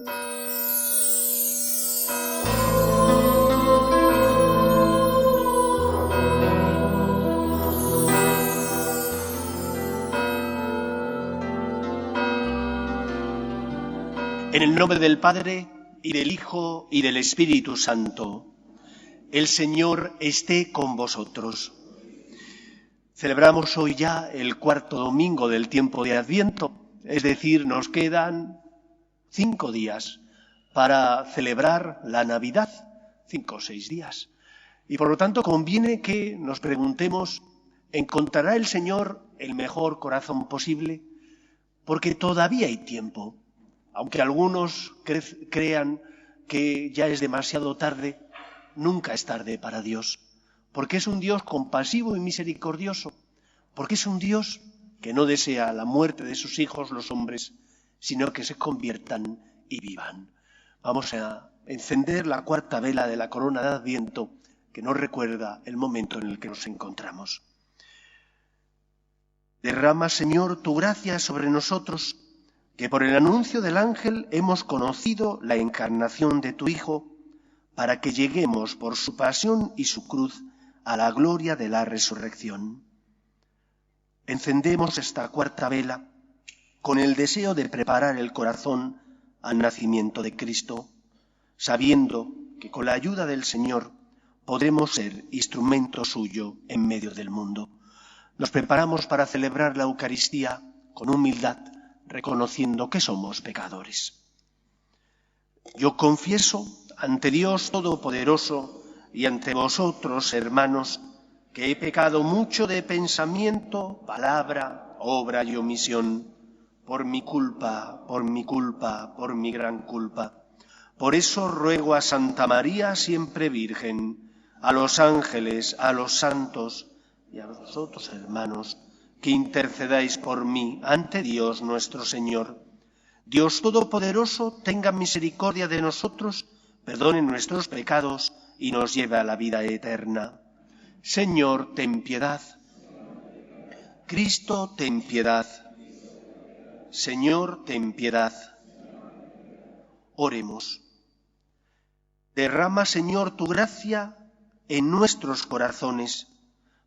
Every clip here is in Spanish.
En el nombre del Padre, y del Hijo, y del Espíritu Santo. El Señor esté con vosotros. Celebramos hoy ya el cuarto domingo del tiempo de Adviento, es decir, nos quedan 5 días para celebrar la Navidad, 5 o 6 días. Y por lo tanto conviene que nos preguntemos, ¿encontrará el Señor el mejor corazón posible? Porque todavía hay tiempo. Aunque algunos crean que ya es demasiado tarde, nunca es tarde para Dios, porque es un Dios compasivo y misericordioso, porque es un Dios que no desea la muerte de sus hijos, los hombres, sino que se conviertan y vivan. Vamos a encender la cuarta vela de la corona de Adviento, que nos recuerda el momento en el que nos encontramos. Derrama, Señor, tu gracia sobre nosotros, que por el anuncio del ángel hemos conocido la encarnación de tu Hijo, para que lleguemos por su pasión y su cruz a la gloria de la resurrección. Encendemos esta cuarta vela con el deseo de preparar el corazón al nacimiento de Cristo, sabiendo que con la ayuda del Señor podremos ser instrumento suyo en medio del mundo. Nos preparamos para celebrar la Eucaristía con humildad, reconociendo que somos pecadores. Yo confieso ante Dios Todopoderoso y ante vosotros, hermanos, que he pecado mucho de pensamiento, palabra, obra y omisión, por mi culpa, por mi gran culpa. Por eso ruego a Santa María, siempre Virgen, a los ángeles, a los santos y a vosotros, hermanos, que intercedáis por mí ante Dios nuestro Señor. Dios Todopoderoso tenga misericordia de nosotros, perdone nuestros pecados y nos lleve a la vida eterna. Señor, ten piedad. Cristo, ten piedad. Señor, ten piedad. Oremos. Derrama, Señor, tu gracia en nuestros corazones,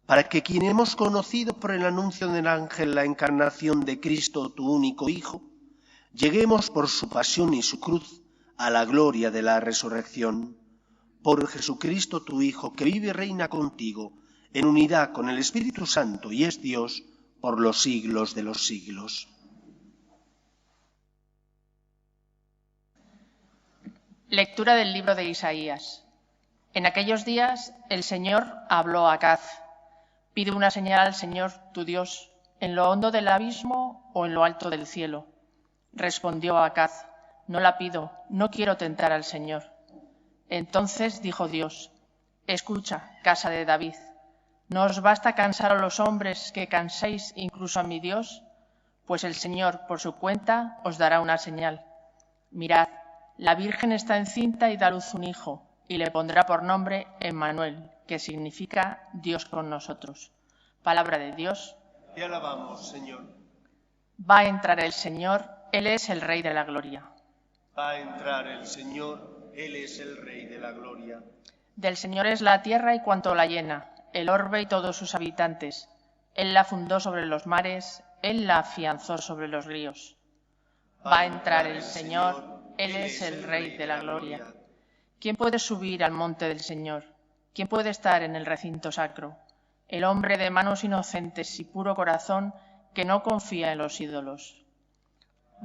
para que quien hemos conocido por el anuncio del ángel la encarnación de Cristo, tu único Hijo, lleguemos por su pasión y su cruz a la gloria de la resurrección. Por Jesucristo, tu Hijo, que vive y reina contigo, en unidad con el Espíritu Santo y es Dios por los siglos de los siglos. Lectura del libro de Isaías. En aquellos días el Señor habló a Acaz. Pide una señal al Señor, tu Dios, en lo hondo del abismo o en lo alto del cielo. Respondió Acaz, no la pido, no quiero tentar al Señor. Entonces dijo Dios, escucha, casa de David, ¿no os basta cansar a los hombres que cansáis incluso a mi Dios? Pues el Señor, por su cuenta, os dará una señal. Mirad, la Virgen está encinta y da a luz un hijo, y le pondrá por nombre Emmanuel, que significa Dios con nosotros. Palabra de Dios. Te alabamos, Señor. Va a entrar el Señor, Él es el Rey de la Gloria. Va a entrar el Señor, Él es el Rey de la Gloria. Del Señor es la tierra y cuanto la llena, el orbe y todos sus habitantes. Él la fundó sobre los mares, Él la afianzó sobre los ríos. Va a entrar el Señor, Él es el Rey de la Gloria. ¿Quién puede subir al monte del Señor? ¿Quién puede estar en el recinto sacro? El hombre de manos inocentes y puro corazón que no confía en los ídolos.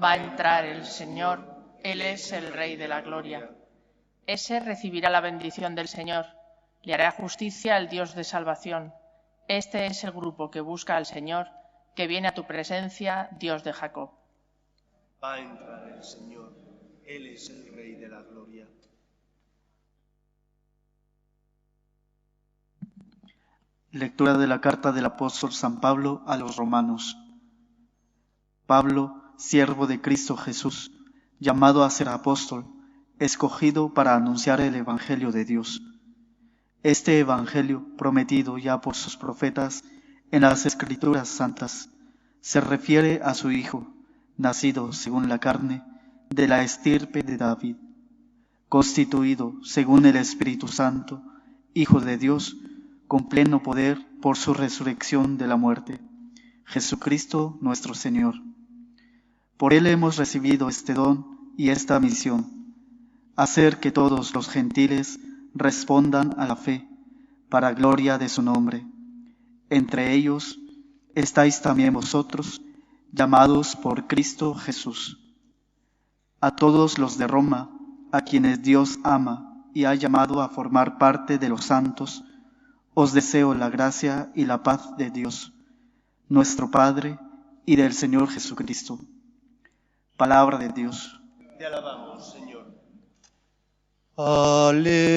Va a entrar el Señor, Él es el Rey de la Gloria. Ese recibirá la bendición del Señor, le hará justicia al Dios de salvación. Este es el grupo que busca al Señor, que viene a tu presencia, Dios de Jacob. Va a entrar el Señor, Él es el Rey de la Gloria. Lectura de la carta del apóstol San Pablo a los romanos. Pablo, siervo de Cristo Jesús, llamado a ser apóstol, escogido para anunciar el Evangelio de Dios. Este Evangelio, prometido ya por sus profetas en las Escrituras santas, se refiere a su Hijo, nacido según la carne, de la estirpe de David, constituido, según el Espíritu Santo, Hijo de Dios, con pleno poder por su resurrección de la muerte, Jesucristo nuestro Señor. Por él hemos recibido este don y esta misión, hacer que todos los gentiles respondan a la fe, para gloria de su nombre. Entre ellos estáis también vosotros, llamados por Cristo Jesús. A todos los de Roma, a quienes Dios ama y ha llamado a formar parte de los santos, os deseo la gracia y la paz de Dios, nuestro Padre, y del Señor Jesucristo. Palabra de Dios. Te alabamos, Señor. Aleluya,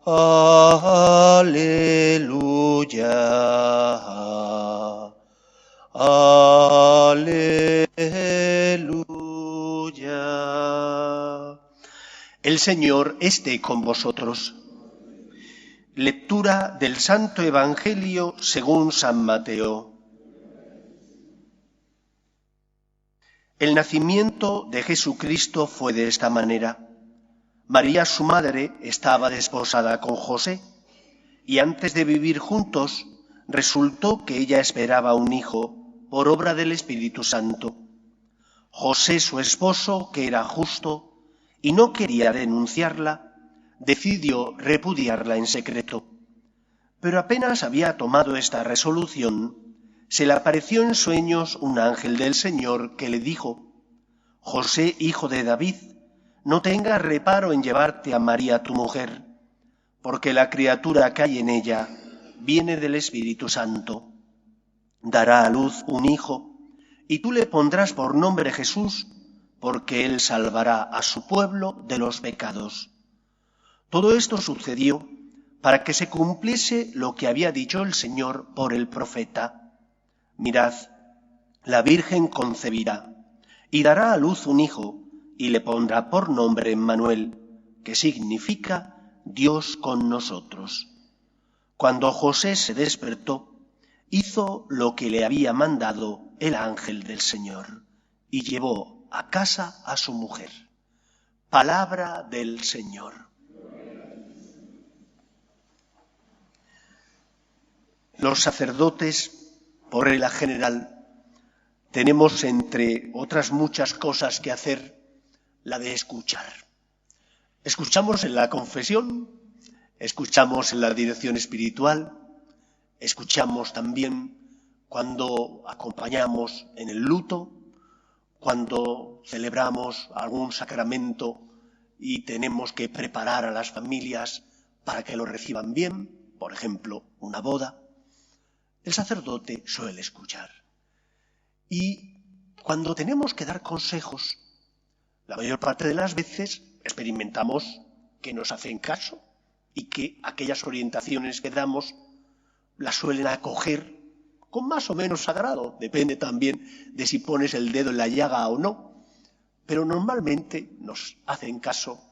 aleluya, aleluya. El Señor esté con vosotros. Lectura del Santo Evangelio según San Mateo. El nacimiento de Jesucristo fue de esta manera. María, su madre, estaba desposada con José, y antes de vivir juntos, resultó que ella esperaba un hijo por obra del Espíritu Santo. José, su esposo, que era justo y no quería denunciarla, decidió repudiarla en secreto. Pero apenas había tomado esta resolución, se le apareció en sueños un ángel del Señor que le dijo: José, hijo de David, no tengas reparo en llevarte a María tu mujer, porque la criatura que hay en ella viene del Espíritu Santo. Dará a luz un hijo, y tú le pondrás por nombre Jesús, porque él salvará a su pueblo de los pecados. Todo esto sucedió para que se cumpliese lo que había dicho el Señor por el profeta. Mirad, la Virgen concebirá y dará a luz un hijo y le pondrá por nombre Emmanuel, que significa Dios con nosotros. Cuando José se despertó, hizo lo que le había mandado el ángel del Señor y llevó a casa a su mujer. Palabra del Señor. Los sacerdotes, por regla general, tenemos, entre otras muchas cosas que hacer, la de escuchar. Escuchamos en la confesión, escuchamos en la dirección espiritual, escuchamos también cuando acompañamos en el luto, cuando celebramos algún sacramento y tenemos que preparar a las familias para que lo reciban bien, por ejemplo, una boda. El sacerdote suele escuchar. Y cuando tenemos que dar consejos, la mayor parte de las veces experimentamos que nos hacen caso y que aquellas orientaciones que damos las suelen acoger con más o menos agrado. Depende también de si pones el dedo en la llaga o no. Pero normalmente nos hacen caso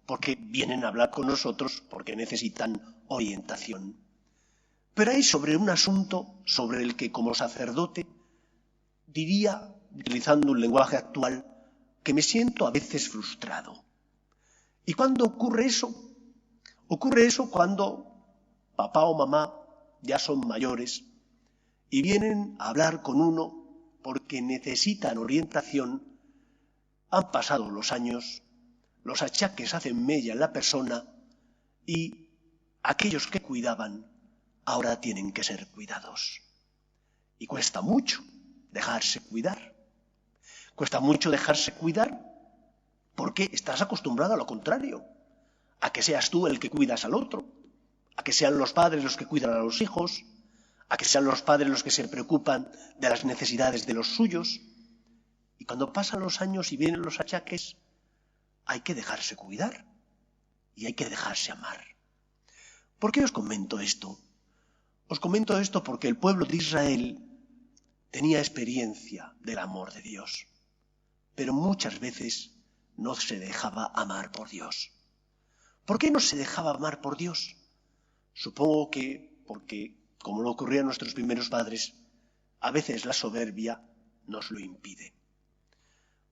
porque vienen a hablar con nosotros, porque necesitan orientación. Pero hay sobre un asunto sobre el que como sacerdote diría, utilizando un lenguaje actual, que me siento a veces frustrado. ¿Y cuándo ocurre eso? Ocurre eso cuando papá o mamá ya son mayores y vienen a hablar con uno porque necesitan orientación. Han pasado los años, los achaques hacen mella en la persona y aquellos que cuidaban ahora tienen que ser cuidados. Y cuesta mucho dejarse cuidar. Cuesta mucho dejarse cuidar porque estás acostumbrado a lo contrario, a que seas tú el que cuidas al otro, a que sean los padres los que cuidan a los hijos, a que sean los padres los que se preocupan de las necesidades de los suyos. Y cuando pasan los años y vienen los achaques, hay que dejarse cuidar y hay que dejarse amar. ¿Por qué os comento esto? Os comento esto porque el pueblo de Israel tenía experiencia del amor de Dios, pero muchas veces no se dejaba amar por Dios. ¿Por qué no se dejaba amar por Dios? Supongo que porque, como lo ocurría a nuestros primeros padres, a veces la soberbia nos lo impide.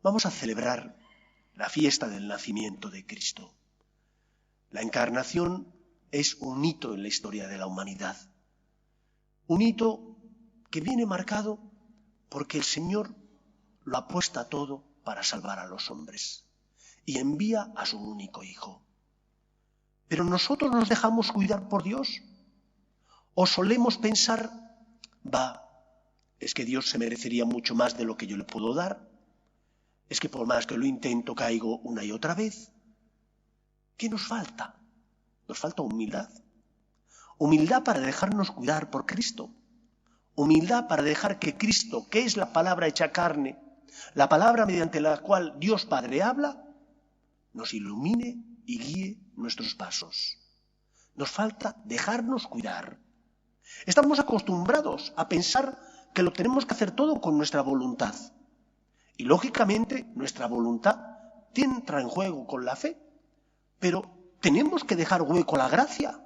vamos a celebrar la fiesta del nacimiento de Cristo. La encarnación es un hito en la historia de la humanidad. Un hito que viene marcado porque el Señor lo apuesta todo para salvar a los hombres y envía a su único Hijo. ¿Pero nosotros nos dejamos cuidar por Dios? ¿O solemos pensar, es que Dios se merecería mucho más de lo que yo le puedo dar? Es que por más que lo intento caigo una y otra vez. ¿Qué nos falta? Nos falta humildad. Humildad para dejarnos cuidar por Cristo. Humildad para dejar que Cristo, que es la palabra hecha carne, la palabra mediante la cual Dios Padre habla, nos ilumine y guíe nuestros pasos. Nos falta dejarnos cuidar. Estamos acostumbrados a pensar que lo tenemos que hacer todo con nuestra voluntad. Y lógicamente nuestra voluntad entra en juego con la fe, pero tenemos que dejar hueco a la gracia.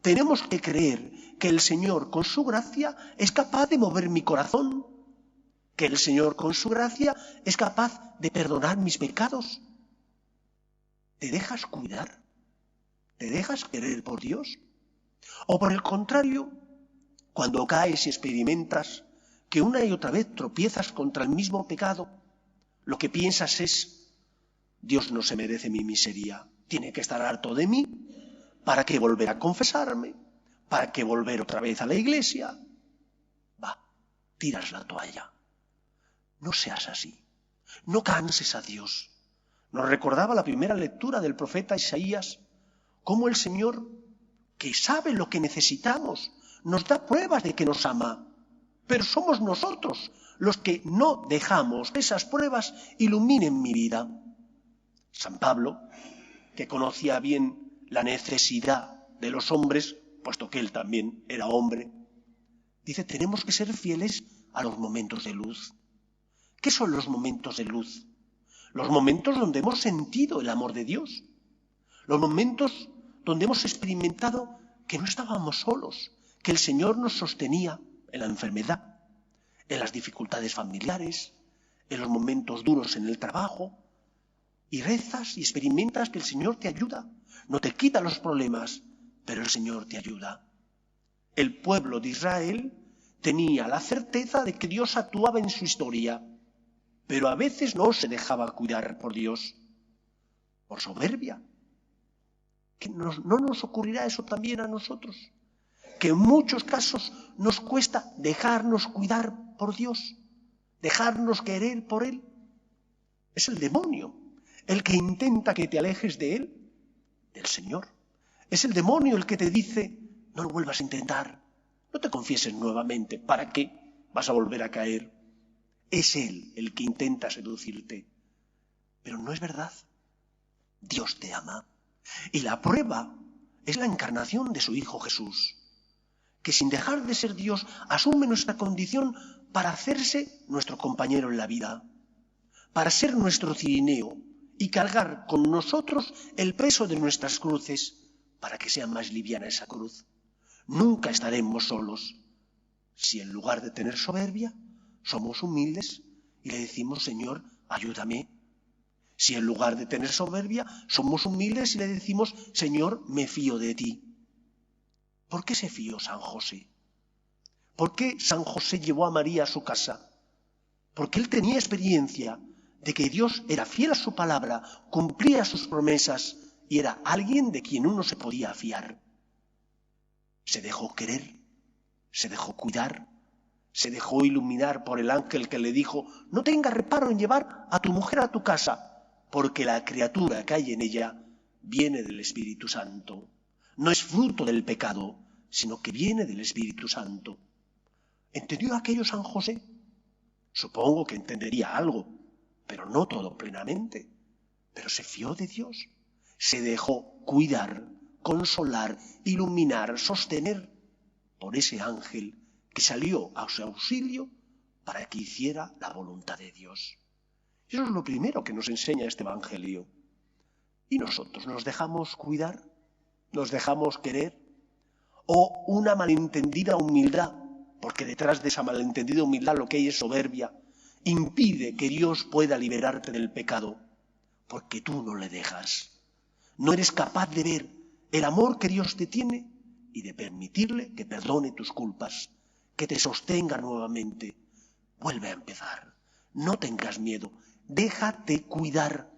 Tenemos que creer que el Señor con su gracia es capaz de mover mi corazón, que el Señor con su gracia es capaz de perdonar mis pecados. ¿Te dejas cuidar? ¿Te dejas querer por Dios? O por el contrario, cuando caes y experimentas que una y otra vez tropiezas contra el mismo pecado, lo que piensas es, Dios no se merece mi miseria, tiene que estar harto de mí, ¿para qué volver a confesarme? ¿Para qué volver otra vez a la iglesia? Tiras la toalla. No seas así, no canses a Dios. Nos recordaba la primera lectura del profeta Isaías, cómo el Señor, que sabe lo que necesitamos, nos da pruebas de que nos ama, pero somos nosotros los que no dejamos que esas pruebas iluminen mi vida. San Pablo, que conocía bien la necesidad de los hombres, puesto que él también era hombre, dice, tenemos que ser fieles a los momentos de luz. ¿Qué son los momentos de luz? Los momentos donde hemos sentido el amor de Dios. Los momentos donde hemos experimentado que no estábamos solos, que el Señor nos sostenía en la enfermedad, en las dificultades familiares, en los momentos duros en el trabajo, y rezas y experimentas que el Señor te ayuda. No te quita los problemas, pero el Señor te ayuda. El pueblo de Israel tenía la certeza de que Dios actuaba en su historia, pero a veces no se dejaba cuidar por Dios, por soberbia. ¿Que no nos ocurrirá eso también a nosotros? Que en muchos casos nos cuesta dejarnos cuidar por Dios, dejarnos querer por Él. Es el demonio el que intenta que te alejes de Él, del Señor. Es el demonio el que te dice, no lo vuelvas a intentar, no te confieses nuevamente, ¿para qué vas a volver a caer? Es Él el que intenta seducirte, pero no es verdad. Dios te ama. Y la prueba es la encarnación de su Hijo Jesús, que sin dejar de ser Dios asume nuestra condición para hacerse nuestro compañero en la vida, para ser nuestro cirineo y cargar con nosotros el peso de nuestras cruces para que sea más liviana esa cruz. Nunca estaremos solos si en lugar de tener soberbia somos humildes y le decimos, Señor, ayúdame. Si en lugar de tener soberbia somos humildes y le decimos, Señor, me fío de ti. ¿Por qué se fió San José? ¿Por qué San José llevó a María a su casa? Porque él tenía experiencia de que Dios era fiel a su palabra, cumplía sus promesas y era alguien de quien uno se podía fiar. Se dejó querer, se dejó cuidar, se dejó iluminar por el ángel que le dijo, no tengas reparo en llevar a tu mujer a tu casa, porque la criatura que hay en ella viene del Espíritu Santo. No es fruto del pecado, sino que viene del Espíritu Santo. ¿Entendió aquello San José? Supongo que entendería algo, pero no todo plenamente. Pero se fió de Dios, se dejó cuidar, consolar, iluminar, sostener por ese ángel que salió a su auxilio para que hiciera la voluntad de Dios. Eso es lo primero que nos enseña este Evangelio. ¿Y nosotros nos dejamos cuidar? ¿Nos dejamos querer? ¿O una malentendida humildad? Porque detrás de esa malentendida humildad lo que hay es soberbia. impide que Dios pueda liberarte del pecado, porque tú no le dejas. No eres capaz de ver el amor que Dios te tiene y de permitirle que perdone tus culpas, que te sostenga nuevamente. Vuelve a empezar. No tengas miedo. Déjate cuidar,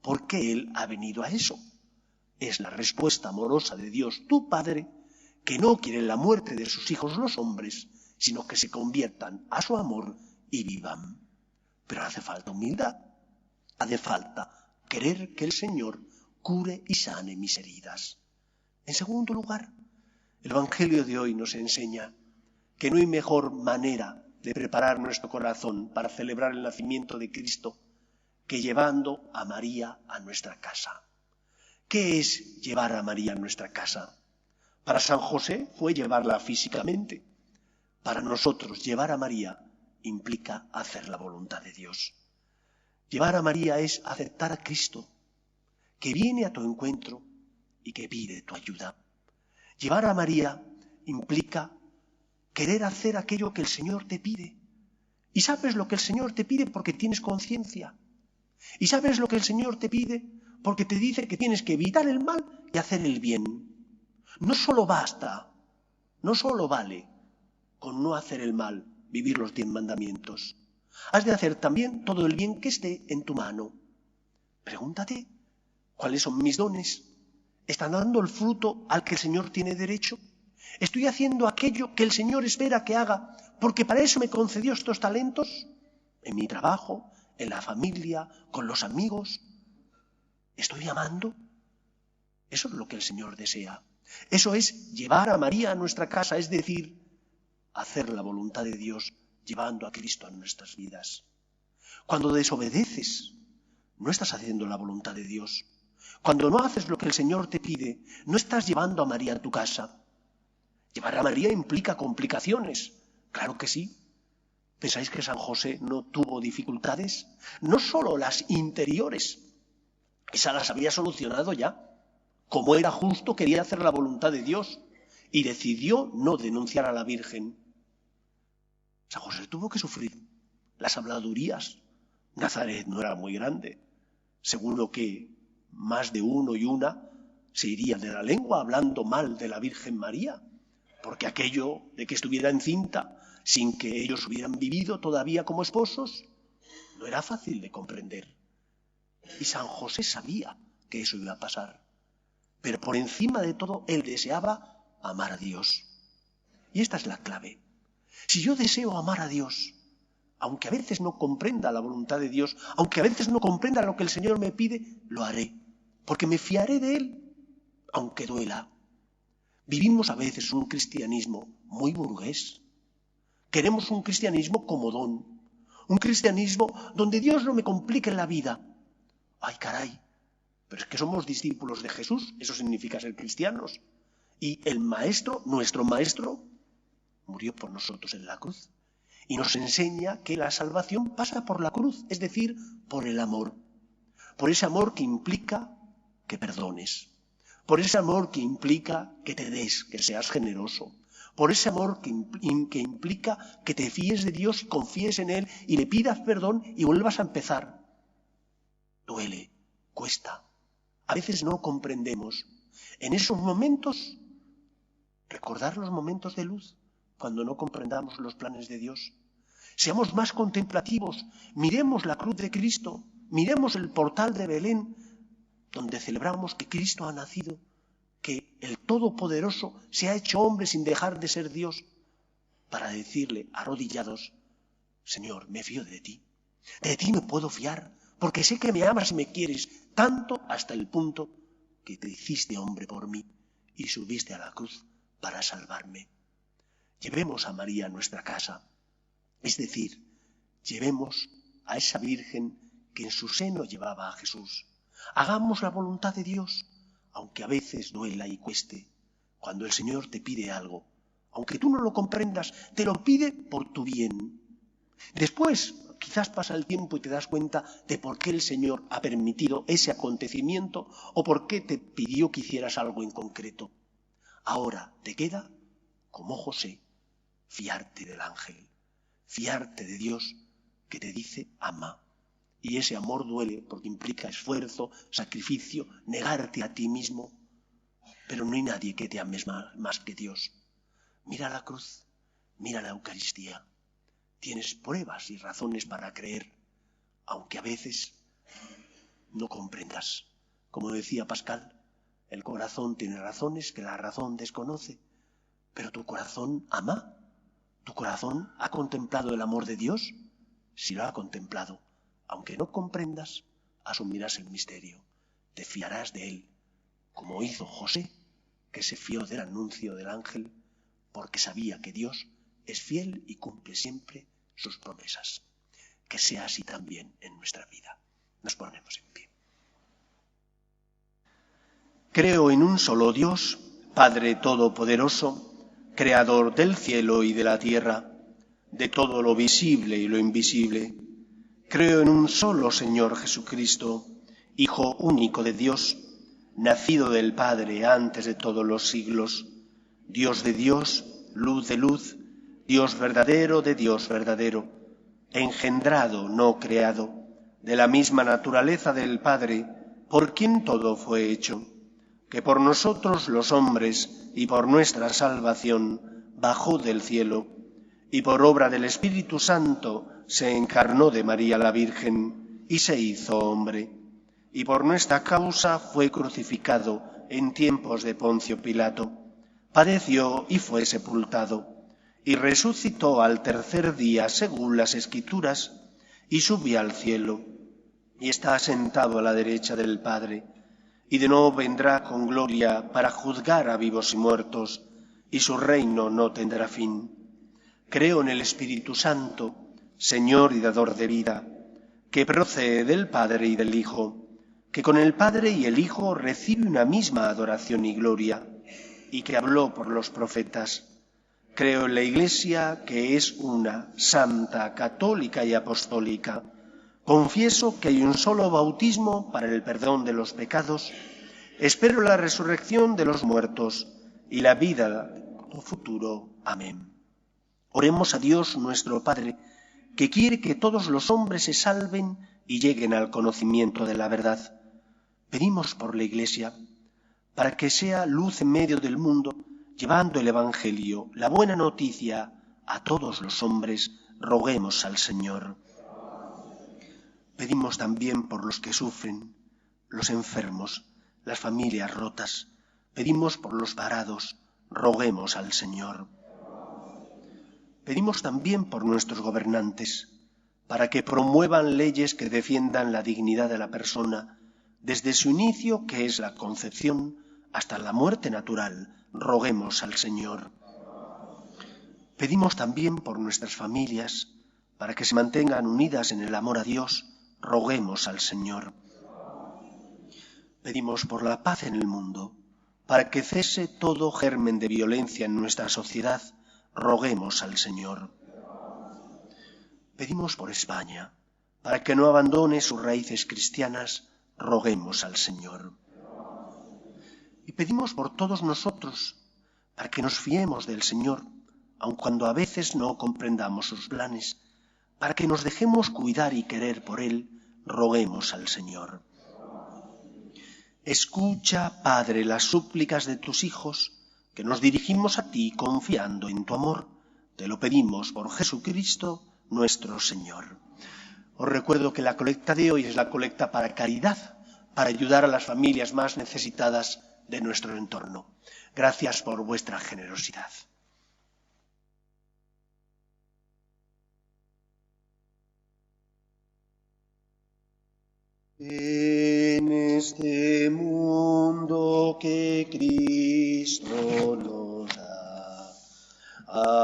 porque Él ha venido a eso. Es la respuesta amorosa de Dios, tu Padre, que no quiere la muerte de sus hijos los hombres, sino que se conviertan a su amor y vivan. Pero hace falta humildad, hace falta querer que el Señor cure y sane mis heridas. En segundo lugar, el Evangelio de hoy nos enseña que no hay mejor manera de preparar nuestro corazón para celebrar el nacimiento de Cristo que llevando a María a nuestra casa. ¿Qué es llevar a María a nuestra casa? Para San José fue llevarla físicamente. Para nosotros, llevar a María implica hacer la voluntad de Dios. Llevar a María es aceptar a Cristo, que viene a tu encuentro y que pide tu ayuda. Llevar a María implica querer hacer aquello que el Señor te pide. Y sabes lo que el Señor te pide porque tienes conciencia. Y sabes lo que el Señor te pide porque te dice que tienes que evitar el mal y hacer el bien. No solo basta, no solo vale con no hacer el mal, vivir los 10 mandamientos. Has de hacer también todo el bien que esté en tu mano. Pregúntate, ¿cuáles son mis dones? ¿Están dando el fruto al que el Señor tiene derecho? ¿Estoy haciendo aquello que el Señor espera que haga porque para eso me concedió estos talentos? ¿En mi trabajo, en la familia, con los amigos? ¿Estoy amando? Eso es lo que el Señor desea. Eso es llevar a María a nuestra casa, es decir, hacer la voluntad de Dios llevando a Cristo a nuestras vidas. Cuando desobedeces, no estás haciendo la voluntad de Dios. Cuando no haces lo que el Señor te pide, no estás llevando a María a tu casa. Llevar a María implica complicaciones. Claro que sí. ¿Pensáis que San José no tuvo dificultades? No solo las interiores. Esas las había solucionado ya. Como era justo, quería hacer la voluntad de Dios y decidió no denunciar a la Virgen. San José tuvo que sufrir las habladurías. Nazaret no era muy grande. Seguro que más de uno y una se irían de la lengua hablando mal de la Virgen María, porque aquello de que estuviera encinta sin que ellos hubieran vivido todavía como esposos no era fácil de comprender. Y San José sabía que eso iba a pasar. Pero por encima de todo, él deseaba amar a Dios. Y esta es la clave. Si yo deseo amar a Dios, aunque a veces no comprenda la voluntad de Dios, aunque a veces no comprenda lo que el Señor me pide, lo haré, porque me fiaré de Él, aunque duela. Vivimos a veces un cristianismo muy burgués. Queremos un cristianismo comodón, un cristianismo donde Dios no me complique la vida. ¡Ay, caray! Pero es que somos discípulos de Jesús, eso significa ser cristianos. Y el Maestro, nuestro Maestro, murió por nosotros en la cruz. Y nos enseña que la salvación pasa por la cruz, es decir, por el amor. Por ese amor que implica que perdones. Por ese amor que implica que te des, que seas generoso. Por ese amor que implica que te fíes de Dios y confíes en Él y le pidas perdón y vuelvas a empezar. Duele, cuesta. A veces no comprendemos. En esos momentos, recordar los momentos de luz, cuando no comprendamos los planes de Dios. Seamos más contemplativos, miremos la cruz de Cristo, miremos el portal de Belén, donde celebramos que Cristo ha nacido, que el Todopoderoso se ha hecho hombre sin dejar de ser Dios, para decirle arrodillados, Señor, me fío de ti me puedo fiar, porque sé que me amas y me quieres, tanto hasta el punto que te hiciste hombre por mí y subiste a la cruz para salvarme. Llevemos a María a nuestra casa, es decir, llevemos a esa Virgen que en su seno llevaba a Jesús. Hagamos la voluntad de Dios, aunque a veces duela y cueste. Cuando el Señor te pide algo, aunque tú no lo comprendas, te lo pide por tu bien. Después, quizás pasa el tiempo y te das cuenta de por qué el Señor ha permitido ese acontecimiento o por qué te pidió que hicieras algo en concreto. Ahora te queda, como José, fiarte del ángel, fiarte de Dios, que te dice ama. Y ese amor duele porque implica esfuerzo, sacrificio, negarte a ti mismo. Pero no hay nadie que te ames más que Dios. Mira la cruz, mira la Eucaristía. Tienes pruebas y razones para creer, aunque a veces no comprendas. Como decía Pascal, el corazón tiene razones que la razón desconoce. Pero tu corazón ama. ¿Tu corazón ha contemplado el amor de Dios? Si lo ha contemplado, aunque no comprendas, asumirás el misterio, te fiarás de él, como hizo José, que se fió del anuncio del ángel, porque sabía que Dios es fiel y cumple siempre sus promesas. Que sea así también en nuestra vida. Nos ponemos en pie. Creo en un solo Dios, Padre Todopoderoso, Creador del cielo y de la tierra, de todo lo visible y lo invisible. Creo en un solo Señor Jesucristo, Hijo único de Dios, nacido del Padre antes de todos los siglos, Dios de Dios, luz de luz, Dios verdadero de Dios verdadero, engendrado, no creado, de la misma naturaleza del Padre, por quien todo fue hecho, que por nosotros los hombres y por nuestra salvación bajó del cielo, y por obra del Espíritu Santo se encarnó de María la Virgen y se hizo hombre, y por nuestra causa fue crucificado en tiempos de Poncio Pilato, padeció y fue sepultado, y resucitó al tercer día según las Escrituras, y subió al cielo, y está sentado a la derecha del Padre, y de nuevo vendrá con gloria para juzgar a vivos y muertos, y su reino no tendrá fin. Creo en el Espíritu Santo, Señor y dador de vida, que procede del Padre y del Hijo, que con el Padre y el Hijo recibe una misma adoración y gloria, y que habló por los profetas. Creo en la Iglesia, que es una, santa, católica y apostólica. Confieso que hay un solo bautismo para el perdón de los pecados. Espero la resurrección de los muertos y la vida futuro. Amén. Oremos a Dios nuestro Padre, que quiere que todos los hombres se salven y lleguen al conocimiento de la verdad. Pedimos por la Iglesia, para que sea luz en medio del mundo, llevando el Evangelio, la buena noticia, a todos los hombres. Roguemos al Señor. Pedimos también por los que sufren, los enfermos, las familias rotas. Pedimos por los varados. Roguemos al Señor. Pedimos también por nuestros gobernantes, para que promuevan leyes que defiendan la dignidad de la persona, desde su inicio, que es la concepción, hasta la muerte natural. Roguemos al Señor. Pedimos también por nuestras familias, para que se mantengan unidas en el amor a Dios. Roguemos al Señor. Pedimos por la paz en el mundo, para que cese todo germen de violencia en nuestra sociedad. Roguemos al Señor. Pedimos por España, para que no abandone sus raíces cristianas. Roguemos al Señor. Y pedimos por todos nosotros, para que nos fiemos del Señor, aun cuando a veces no comprendamos sus planes, para que nos dejemos cuidar y querer por Él. Roguemos al Señor. Escucha, Padre, las súplicas de tus hijos, que nos dirigimos a ti confiando en tu amor. Te lo pedimos por Jesucristo nuestro Señor. Os recuerdo que la colecta de hoy es la colecta para caridad, para ayudar a las familias más necesitadas de nuestro entorno. Gracias por vuestra generosidad. En este mundo que Cristo nos da,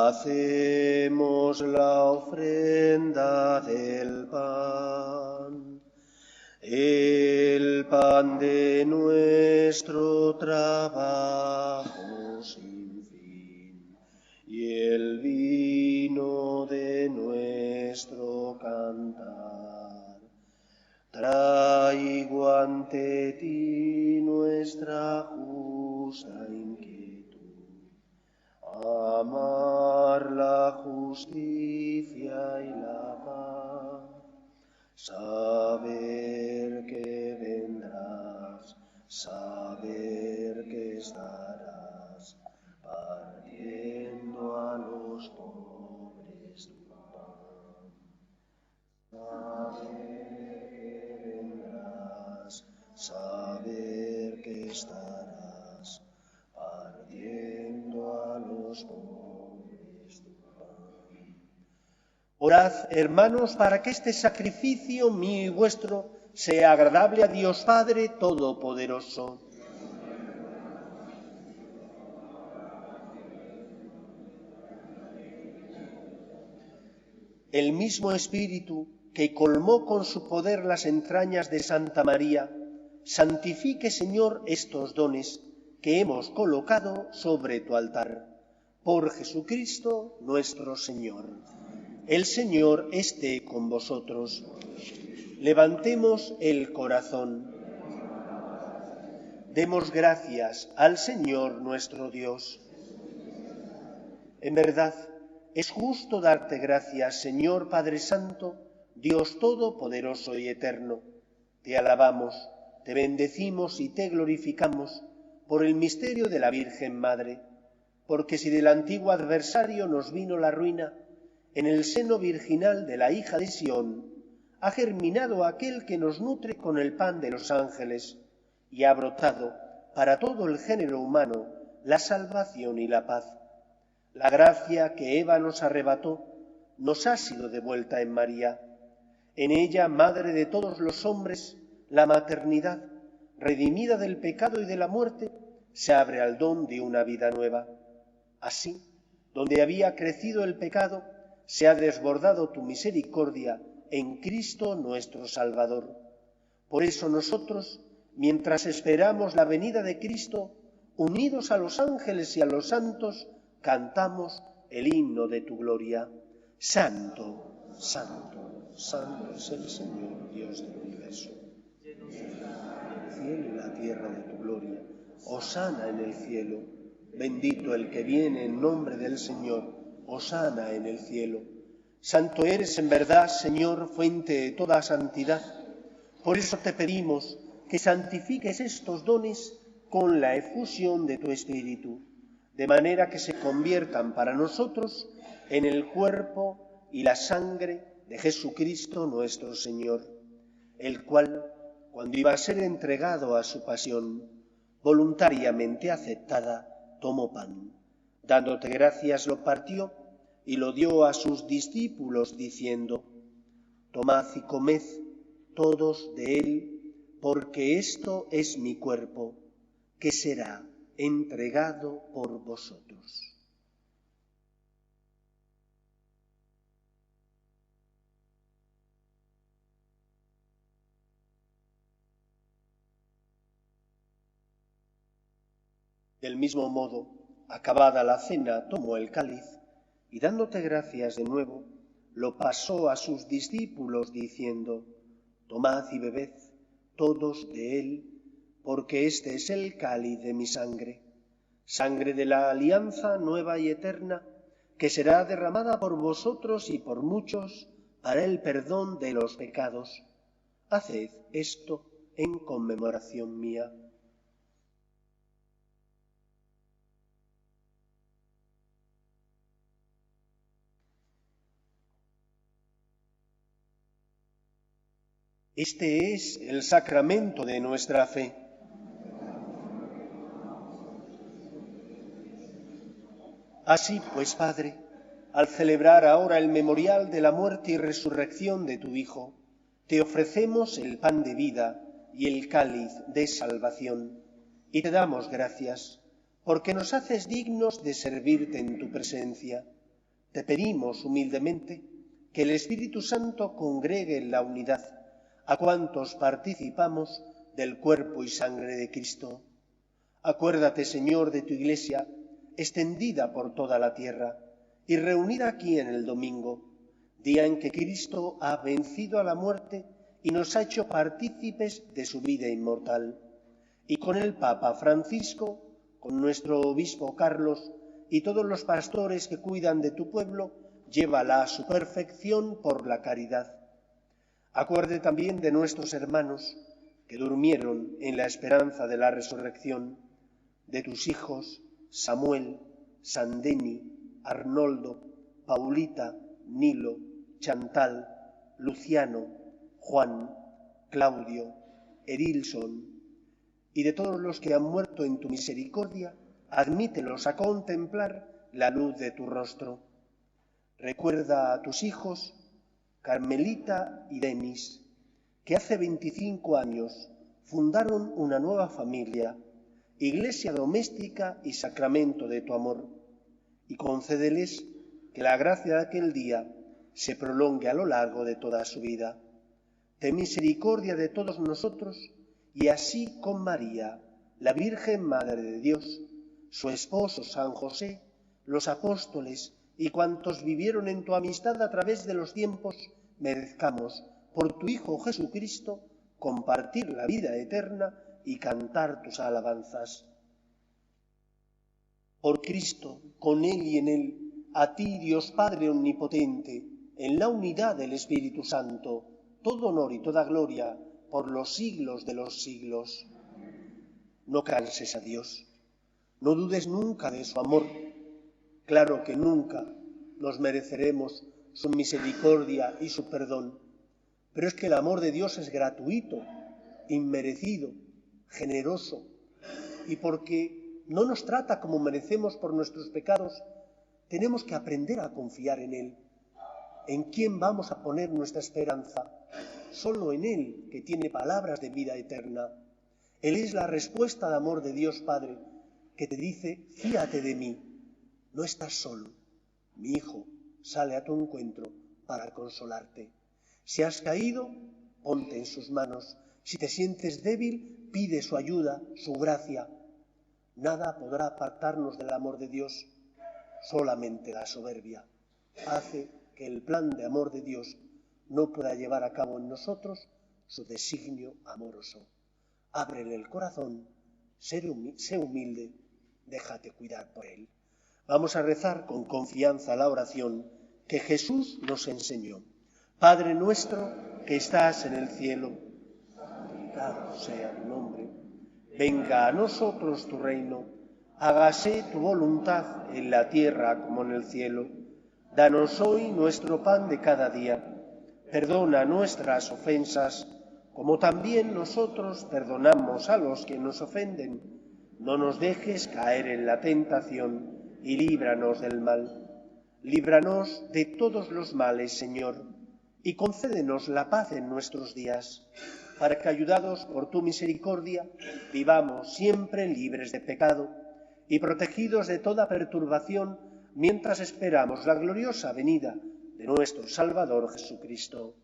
hacemos la ofrenda del pan, el pan de nuestro trabajo sin fin, y el vino de nuestro cantar. Traigo ante ti nuestra justa inquietud, amar la justicia y la paz, saber que estarás partiendo a los pobres tu pan, saber que vendrás, saber que estarás partiendo a los pobres tu pan. Orad, hermanos, para que este sacrificio mío y vuestro sea agradable a Dios Padre Todopoderoso. El mismo Espíritu que colmó con su poder las entrañas de Santa María, santifique, Señor, estos dones que hemos colocado sobre tu altar. Por Jesucristo nuestro Señor. El Señor esté con vosotros. Levantemos el corazón. Demos gracias al Señor nuestro Dios. En verdad, es justo darte gracias, Señor Padre Santo, Dios Todopoderoso y Eterno. Te alabamos, te bendecimos y te glorificamos por el misterio de la Virgen Madre, porque si del antiguo adversario nos vino la ruina, en el seno virginal de la hija de Sión ha germinado aquel que nos nutre con el pan de los ángeles y ha brotado para todo el género humano la salvación y la paz. La gracia que Eva nos arrebató nos ha sido devuelta en María. En ella, madre de todos los hombres, la maternidad, redimida del pecado y de la muerte, se abre al don de una vida nueva. Así, donde había crecido el pecado, se ha desbordado tu misericordia en Cristo nuestro Salvador. Por eso nosotros, mientras esperamos la venida de Cristo, unidos a los ángeles y a los santos, cantamos el himno de tu gloria. Santo, santo, santo es el Señor, Dios del universo. Lleno el cielo y la tierra de tu gloria. Hosana en el cielo. Bendito el que viene en nombre del Señor. Hosana en el cielo. Santo eres en verdad, Señor, fuente de toda santidad. Por eso te pedimos que santifiques estos dones con la efusión de tu Espíritu, de manera que se conviertan para nosotros en el cuerpo y la sangre de Jesucristo nuestro Señor, el cual, cuando iba a ser entregado a su pasión, voluntariamente aceptada, tomó pan. Dándote gracias, lo partió y lo dio a sus discípulos, diciendo: Tomad y comed todos de él, porque esto es mi cuerpo, que será entregado por vosotros. Del mismo modo, acabada la cena, tomó el cáliz y, dándote gracias de nuevo, lo pasó a sus discípulos, diciendo: Tomad y bebed todos de él, porque este es el cáliz de mi sangre, sangre de la alianza nueva y eterna, que será derramada por vosotros y por muchos para el perdón de los pecados. Haced esto en conmemoración mía. Este es el sacramento de nuestra fe. Así pues, Padre, al celebrar ahora el memorial de la muerte y resurrección de tu Hijo, te ofrecemos el pan de vida y el cáliz de salvación, y te damos gracias, porque nos haces dignos de servirte en tu presencia. Te pedimos humildemente que el Espíritu Santo congregue en la unidad a cuantos participamos del cuerpo y sangre de Cristo. Acuérdate, Señor, de tu Iglesia, extendida por toda la tierra y reunida aquí en el domingo, día en que Cristo ha vencido a la muerte y nos ha hecho partícipes de su vida inmortal. Y con el Papa Francisco, con nuestro obispo Carlos y todos los pastores que cuidan de tu pueblo, llévala a su perfección por la caridad. Acuerde también de nuestros hermanos que durmieron en la esperanza de la resurrección, de tus hijos Samuel, Sandeni, Arnoldo, Paulita, Nilo, Chantal, Luciano, Juan, Claudio, Erilson, y de todos los que han muerto en tu misericordia, admítelos a contemplar la luz de tu rostro. Recuerda a tus hijos, Carmelita y Denis, que hace 25 años fundaron una nueva familia, iglesia doméstica y sacramento de tu amor, y concédeles que la gracia de aquel día se prolongue a lo largo de toda su vida. Ten misericordia de todos nosotros, y así con María, la Virgen Madre de Dios, su esposo San José, los apóstoles y cuantos vivieron en tu amistad a través de los tiempos, merezcamos, por tu Hijo Jesucristo, compartir la vida eterna y cantar tus alabanzas. Por Cristo, con Él y en Él, a ti, Dios Padre Omnipotente, en la unidad del Espíritu Santo, todo honor y toda gloria por los siglos de los siglos. No canses a Dios, no dudes nunca de su amor. Claro que nunca nos mereceremos su misericordia y su perdón, pero es que el amor de Dios es gratuito, inmerecido, generoso, y porque no nos trata como merecemos por nuestros pecados, tenemos que aprender a confiar en Él. ¿En quién vamos a poner nuestra esperanza? Solo en Él, que tiene palabras de vida eterna. Él es la respuesta de amor de Dios Padre, que te dice: fíate de mí, no estás solo. Mi Hijo sale a tu encuentro para consolarte. Si has caído, ponte en sus manos. Si te sientes débil, pide su ayuda, su gracia. Nada podrá apartarnos del amor de Dios, solamente la soberbia hace que el plan de amor de Dios no pueda llevar a cabo en nosotros su designio amoroso. Ábrele el corazón, sé humilde, déjate cuidar por Él. Vamos a rezar con confianza la oración que Jesús nos enseñó. Padre nuestro que estás en el cielo, santificado sea tu nombre. Venga a nosotros tu reino, hágase tu voluntad en la tierra como en el cielo. Danos hoy nuestro pan de cada día. Perdona nuestras ofensas, como también nosotros perdonamos a los que nos ofenden. No nos dejes caer en la tentación y líbranos del mal. Líbranos de todos los males, Señor, y concédenos la paz en nuestros días, para que, ayudados por tu misericordia, vivamos siempre libres de pecado y protegidos de toda perturbación, mientras esperamos la gloriosa venida de nuestro Salvador Jesucristo.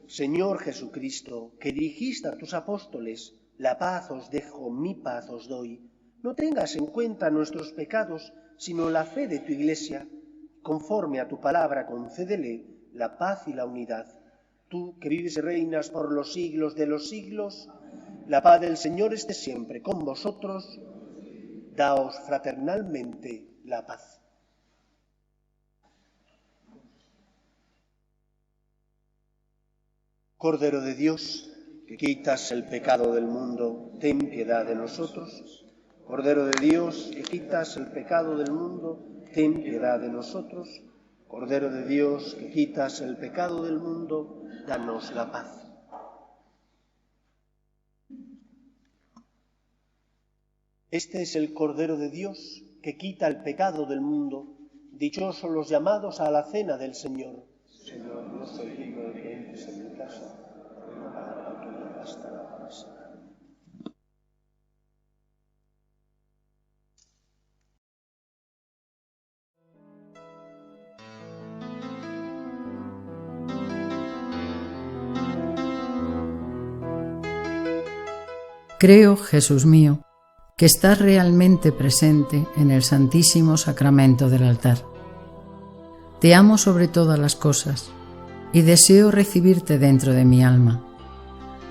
Señor Jesucristo, que dijiste a tus apóstoles: la paz os dejo, mi paz os doy, no tengas en cuenta nuestros pecados, sino la fe de tu Iglesia. Conforme a tu palabra, concédele la paz y la unidad. Tú, que vives y reinas por los siglos de los siglos, la paz del Señor esté siempre con vosotros. Daos fraternalmente la paz. Cordero de Dios, que quitas el pecado del mundo, ten piedad de nosotros. Cordero de Dios, que quitas el pecado del mundo, ten piedad de nosotros. Cordero de Dios, que quitas el pecado del mundo, danos la paz. Este es el Cordero de Dios, que quita el pecado del mundo. Dichosos los llamados a la cena del Señor. Señor, no soy digno de que entres en mi casa, pero una palabra tuya bastará para sanar. Creo, Jesús mío, que estás realmente presente en el Santísimo Sacramento del altar. Te amo sobre todas las cosas y deseo recibirte dentro de mi alma,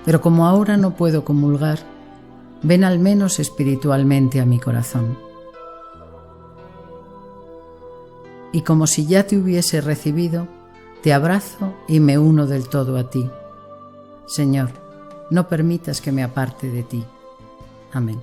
pero como ahora no puedo comulgar, ven al menos espiritualmente a mi corazón. Y como si ya te hubiese recibido, Te abrazo y me uno del todo a ti. Señor, no permitas que me aparte de ti. Amén.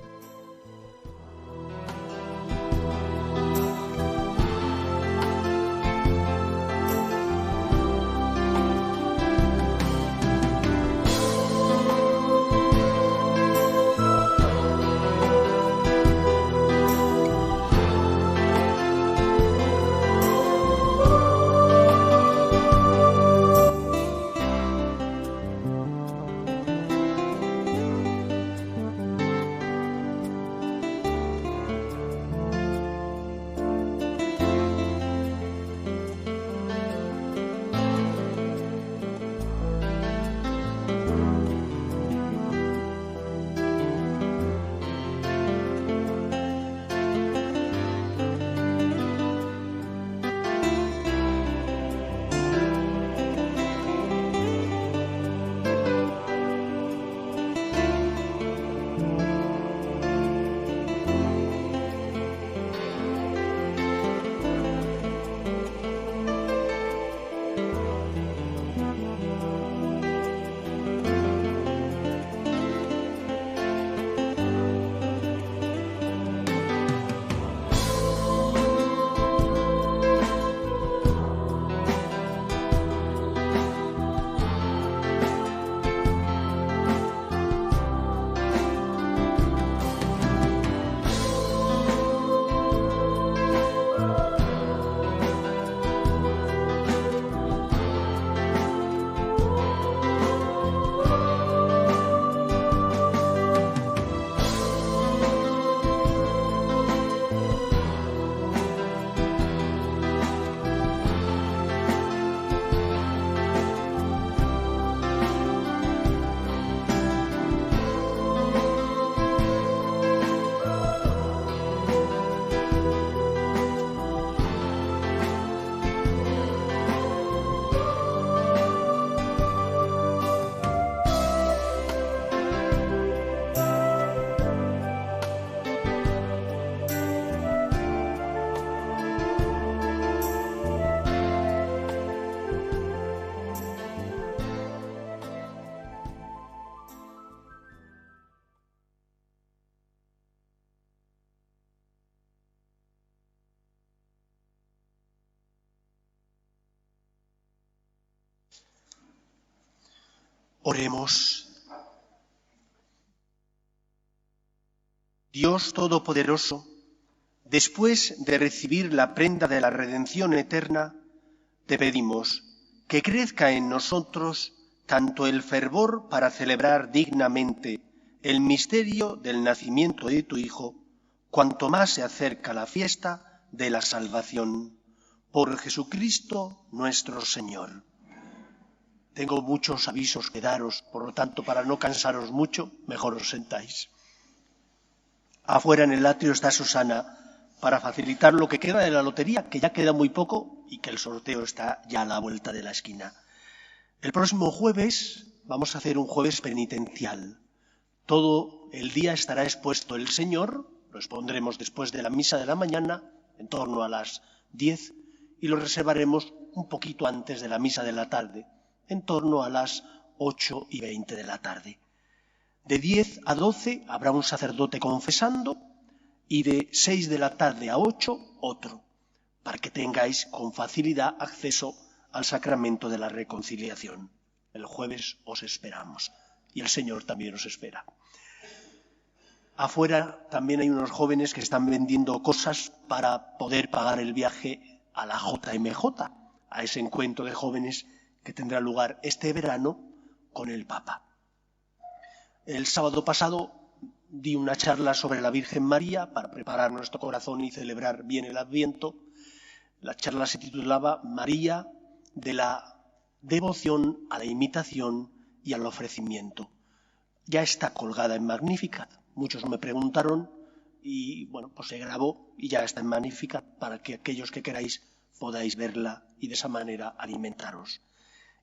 Oremos. Dios Todopoderoso, después de recibir la prenda de la redención eterna, te pedimos que crezca en nosotros tanto el fervor para celebrar dignamente el misterio del nacimiento de tu Hijo, cuanto más se acerca la fiesta de la salvación. Por Jesucristo nuestro Señor. Tengo muchos avisos que daros, por lo tanto, para no cansaros mucho, mejor os sentáis. Afuera en el atrio está Susana para facilitar lo que queda de la lotería, que ya queda muy poco y que el sorteo está ya a la vuelta de la esquina. El próximo jueves vamos a hacer un jueves penitencial. Todo el día estará expuesto el Señor, lo expondremos después de la misa de la mañana, en torno a las 10, y lo reservaremos un poquito antes de la misa de la tarde, en torno a las 8:20 de la tarde. De 10 a 12 habrá un sacerdote confesando y de 6 de la tarde a 8 otro, para que tengáis con facilidad acceso al sacramento de la reconciliación. El jueves os esperamos y el Señor también os espera. Afuera también hay unos jóvenes que están vendiendo cosas para poder pagar el viaje a la JMJ, a ese encuentro de jóvenes que tendrá lugar este verano con el Papa. El sábado pasado di una charla sobre la Virgen María para preparar nuestro corazón y celebrar bien el Adviento. La charla se titulaba María, de la devoción a la imitación y al ofrecimiento. Ya está colgada en Magnificat. Muchos me preguntaron y bueno, pues se grabó y ya está en Magnificat para que aquellos que queráis podáis verla y de esa manera alimentaros.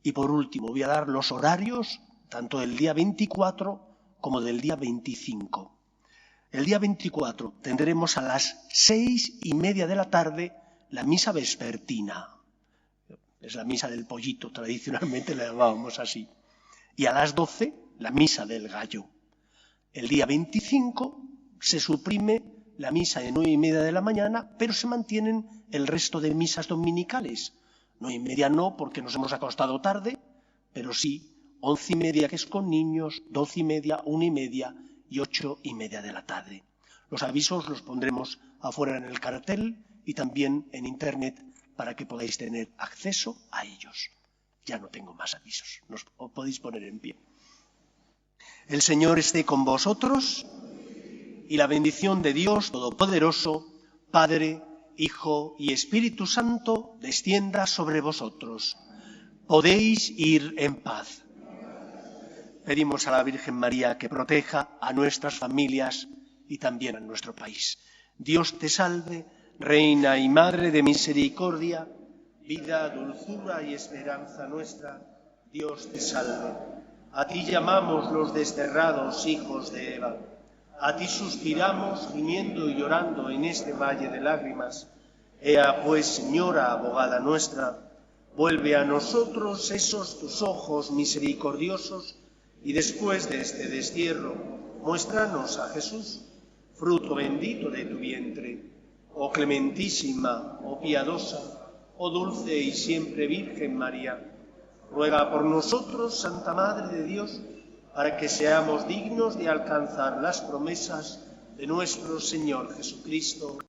Y por último voy a dar los horarios tanto del día 24 como del día 25. El día 24 tendremos a las 6:30 de la tarde la misa vespertina. es la misa del pollito, tradicionalmente la llamábamos así. Y a las 12, la misa del gallo. El día 25 se suprime la misa de 9:30 de la mañana, pero se mantienen el resto de misas dominicales. 9:30 no, porque nos hemos acostado tarde, pero sí 11:30, que es con niños, 12:30, 1:30 y 8:30 de la tarde. Los avisos los pondremos afuera en el cartel y también en internet para que podáis tener acceso a ellos. Ya no tengo más avisos, os podéis poner en pie. El Señor esté con vosotros y la bendición de Dios Todopoderoso, Padre, Hijo y Espíritu Santo, descienda sobre vosotros. Podéis ir en paz. Pedimos a la Virgen María que proteja a nuestras familias y también a nuestro país. Dios te salve, Reina y Madre de misericordia, vida, dulzura y esperanza nuestra. Dios te salve. A ti llamamos los desterrados hijos de Eva. A ti suspiramos, gimiendo y llorando en este valle de lágrimas. Ea pues, Señora, abogada nuestra, vuelve a nosotros esos tus ojos misericordiosos y después de este destierro, muéstranos a Jesús, fruto bendito de tu vientre. Oh clementísima, oh piadosa, oh dulce y siempre Virgen María, ruega por nosotros, Santa Madre de Dios, para que seamos dignos de alcanzar las promesas de nuestro Señor Jesucristo.